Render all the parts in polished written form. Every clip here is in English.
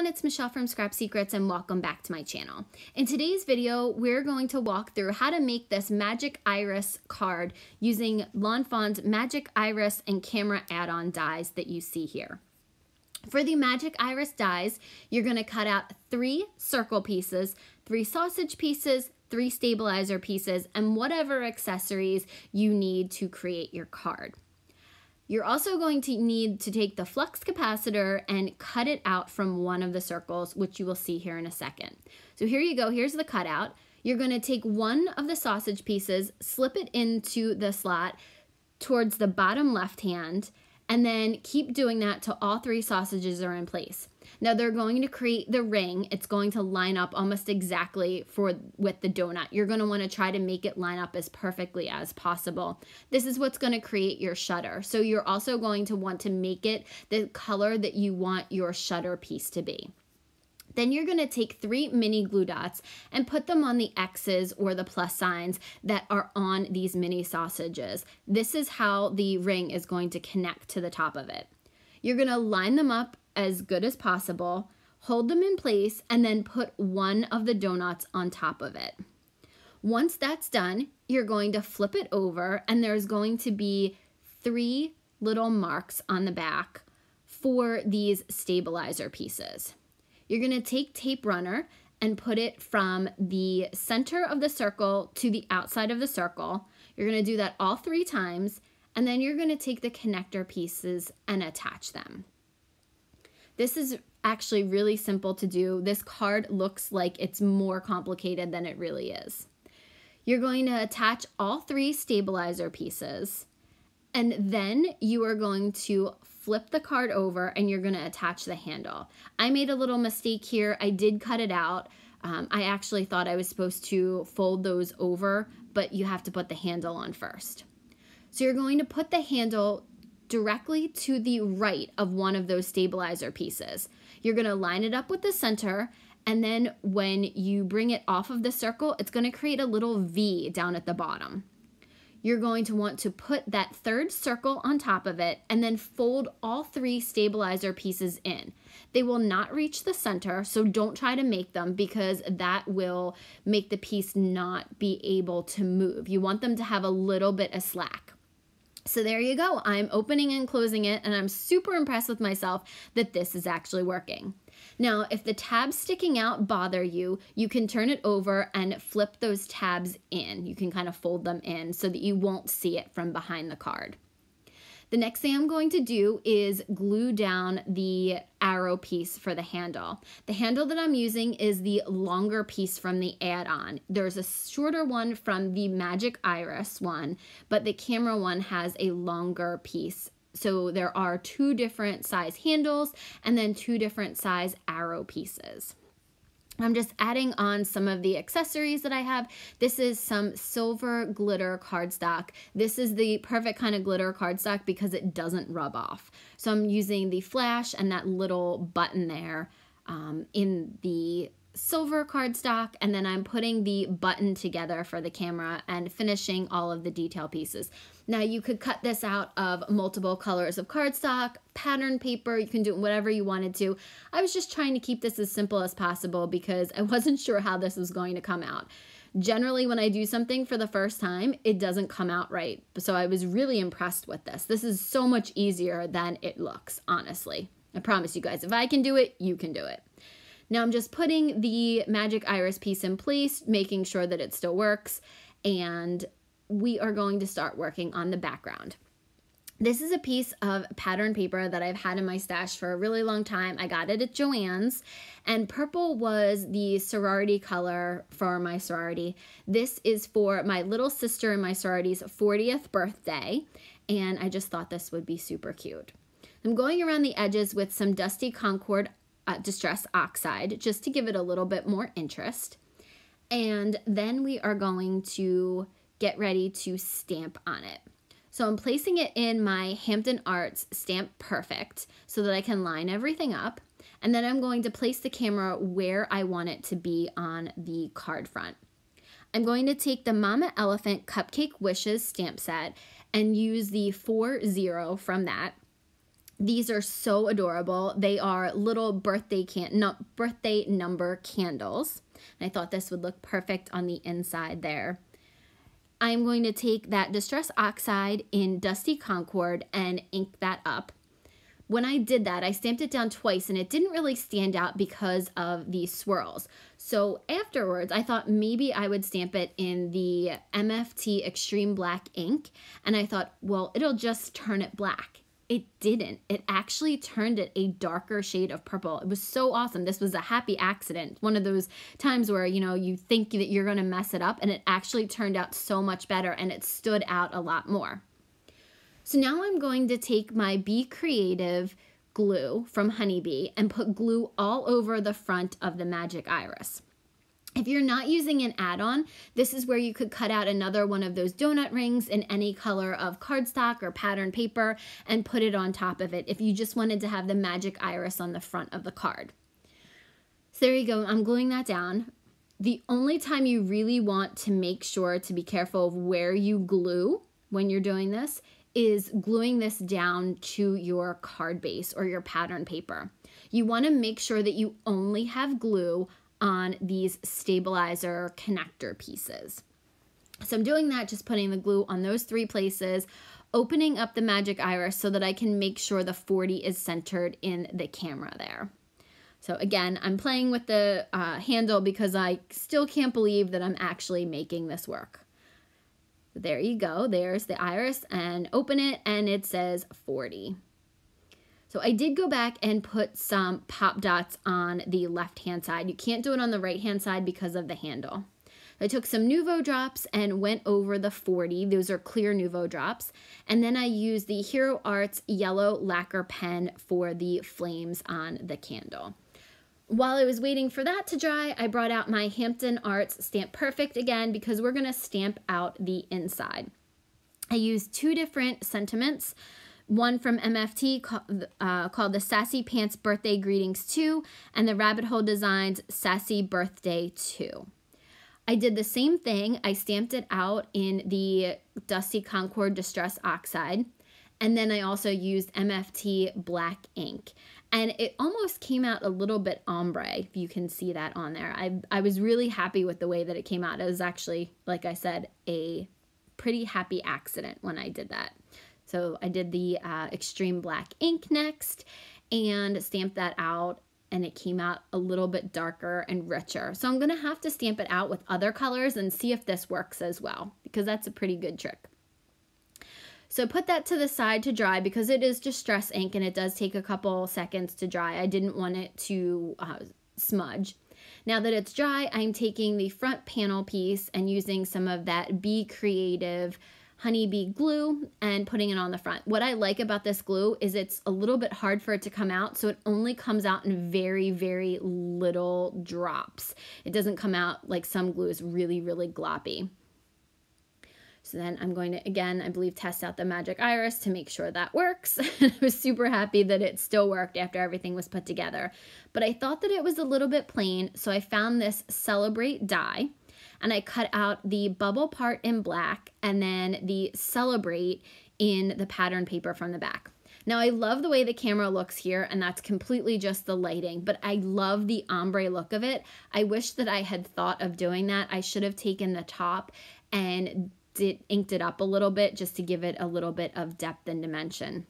everyone, it's Michelle from Scrap Secrets and welcome back to my channel. In today's video, we're going to walk through how to make this Magic Iris card using Fawn's Magic Iris and camera add-on dies that you see here. For the Magic Iris dies, you're going to cut out 3 circle pieces, 3 sausage pieces, 3 stabilizer pieces, and whatever accessories you need to create your card. You're also going to need to take the flux capacitor and cut it out from one of the circles, which you will see here in a second. So here you go, here's the cutout. You're going to take one of the sausage pieces, slip it into the slot towards the bottom left hand, and then keep doing that till all 3 sausages are in place. Now they're going to create the ring. It's going to line up almost exactly with the donut. You're going to want to try to make it line up as perfectly as possible. This is what's going to create your shutter. So you're also going to want to make it the color that you want your shutter piece to be. Then you're going to take 3 mini glue dots and put them on the X's or the plus signs that are on these mini sausages. This is how the ring is going to connect to the top of it. You're going to line them up as good as possible, hold them in place, and then put one of the donuts on top of it. Once that's done, you're going to flip it over and there's going to be 3 little marks on the back for these stabilizer pieces. You're going to take tape runner and put it from the center of the circle to the outside of the circle. You're going to do that all 3 times, and then you're going to take the connector pieces and attach them. This is actually really simple to do. This card looks like it's more complicated than it really is. You're going to attach all 3 stabilizer pieces, and then you are going to flip the card over and you're going to attach the handle. I made a little mistake here. I did cut it out. I actually thought I was supposed to fold those over, but you have to put the handle on first. So you're going to put the handle directly to the right of one of those stabilizer pieces. You're going to line it up with the center, and then when you bring it off of the circle, it's going to create a little V down at the bottom. You're going to want to put that 3rd circle on top of it and then fold all 3 stabilizer pieces in. They will not reach the center, so don't try to make them because that will make the piece not be able to move. You want them to have a little bit of slack. So there you go. I'm opening and closing it, and I'm super impressed with myself that this is actually working. Now, if the tabs sticking out bother you, you can turn it over and flip those tabs in. You can kind of fold them in so that you won't see it from behind the card. The next thing I'm going to do is glue down the arrow piece for the handle. The handle that I'm using is the longer piece from the add-on. There's a shorter one from the Magic Iris one, but the camera one has a longer piece. So there are 2 different size handles and then 2 different size arrow pieces. I'm just adding on some of the accessories that I have. This is some silver glitter cardstock. This is the perfect kind of glitter cardstock because it doesn't rub off. So I'm using the flash and that little button there in the silver cardstock, and then I'm putting the button together for the camera and finishing all of the detail pieces. Now you could cut this out of multiple colors of cardstock, pattern paper, you can do whatever you wanted to. I was just trying to keep this as simple as possible because I wasn't sure how this was going to come out. Generally, when I do something for the first time, it doesn't come out right. So I was really impressed with this. This is so much easier than it looks, honestly. I promise you guys, if I can do it, you can do it. Now I'm just putting the Magic Iris piece in place, making sure that it still works, and we are going to start working on the background. This is a piece of pattern paper that I've had in my stash for a really long time. I got it at Joann's, and purple was the sorority color for my sorority. This is for my little sister and my sorority's 40th birthday, and I just thought this would be super cute. I'm going around the edges with some dusty Concord Distress Oxide just to give it a little bit more interest. And then we are going to get ready to stamp on it. So I'm placing it in my Hampton Arts Stamp Perfect so that I can line everything up. And then I'm going to place the camera where I want it to be on the card front. I'm going to take the Mama Elephant Cupcake Wishes stamp set and use the 40 from that. These are so adorable. They are little birthday number candles. And I thought this would look perfect on the inside there. I'm going to take that Distress Oxide in Dusty Concord and ink that up. When I did that, I stamped it down twice and it didn't really stand out because of the swirls. So afterwards, I thought maybe I would stamp it in the MFT Extreme Black ink. And I thought, well, it'll just turn it black. It didn't. It actually turned it a darker shade of purple. It was so awesome. This was a happy accident. One of those times where, you know, you think that you're going to mess it up and it actually turned out so much better and it stood out a lot more. So now I'm going to take my Be Creative glue from Honeybee and put glue all over the front of the Magic Iris. If you're not using an add-on, this is where you could cut out another one of those donut rings in any color of cardstock or pattern paper and put it on top of it if you just wanted to have the Magic Iris on the front of the card. So there you go. I'm gluing that down. The only time you really want to make sure to be careful of where you glue when you're doing this is gluing this down to your card base or your pattern paper. You want to make sure that you only have glue on these stabilizer connector pieces. So I'm doing that, just putting the glue on those 3 places, opening up the Magic Iris so that I can make sure the 40 is centered in the camera there. So again, I'm playing with the handle because I still can't believe that I'm actually making this work. There you go. There's the iris, and open it and it says 40. So I did go back and put some pop dots on the left-hand side. You can't do it on the right-hand side because of the handle. I took some Nuvo drops and went over the 40. Those are clear Nuvo drops. And then I used the Hero Arts yellow lacquer pen for the flames on the candle. While I was waiting for that to dry, I brought out my Hampton Arts Stamp Perfect again because we're going to stamp out the inside. I used 2 different sentiments. One from MFT called the Sassy Pants Birthday Greetings 2 and the Rabbit Hole Designs Sassy Birthday 2. I did the same thing. I stamped it out in the Dusty Concord Distress Oxide, and then I also used MFT black ink. And it almost came out a little bit ombre, if you can see that on there. I was really happy with the way that it came out. It was actually, like I said, a pretty happy accident when I did that. So I did the extreme black ink next and stamped that out, and it came out a little bit darker and richer. So I'm going to have to stamp it out with other colors and see if this works as well, because that's a pretty good trick. So put that to the side to dry because it is distress ink and it does take a couple seconds to dry. I didn't want it to smudge. Now that it's dry, I'm taking the front panel piece and using some of that Be Creative Honeybee glue and putting it on the front. What I like about this glue is it's a little bit hard for it to come out, so it only comes out in very, very little drops. It doesn't come out like some glue is really, really gloppy. So then I'm going to, again, I believe, test out the Magic Iris to make sure that works. I was super happy that it still worked after everything was put together. But I thought that it was a little bit plain, so I found this Celebrate die, and I cut out the bubble part in black and then the Celebrate in the pattern paper from the back. Now, I love the way the camera looks here, and that's completely just the lighting, but I love the ombre look of it. I wish that I had thought of doing that. I should have taken the top and inked it up a little bit just to give it a little bit of depth and dimension.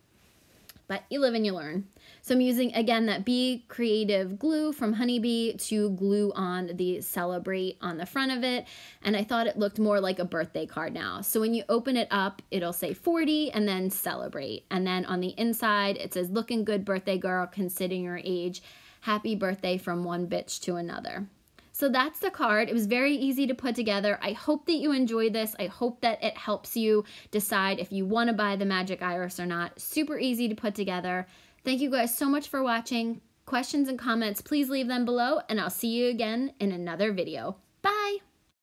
But you live and you learn. So I'm using, again, that Be Creative glue from Honeybee to glue on the Celebrate on the front of it. And I thought it looked more like a birthday card now. So when you open it up, it'll say 40 and then Celebrate. And then on the inside, it says, looking good birthday girl, considering your age. Happy birthday from one bitch to another. So that's the card. It was very easy to put together. I hope that you enjoy this. I hope that it helps you decide if you want to buy the Magic Iris or not. Super easy to put together. Thank you guys so much for watching. Questions and comments, please leave them below, and I'll see you again in another video. Bye!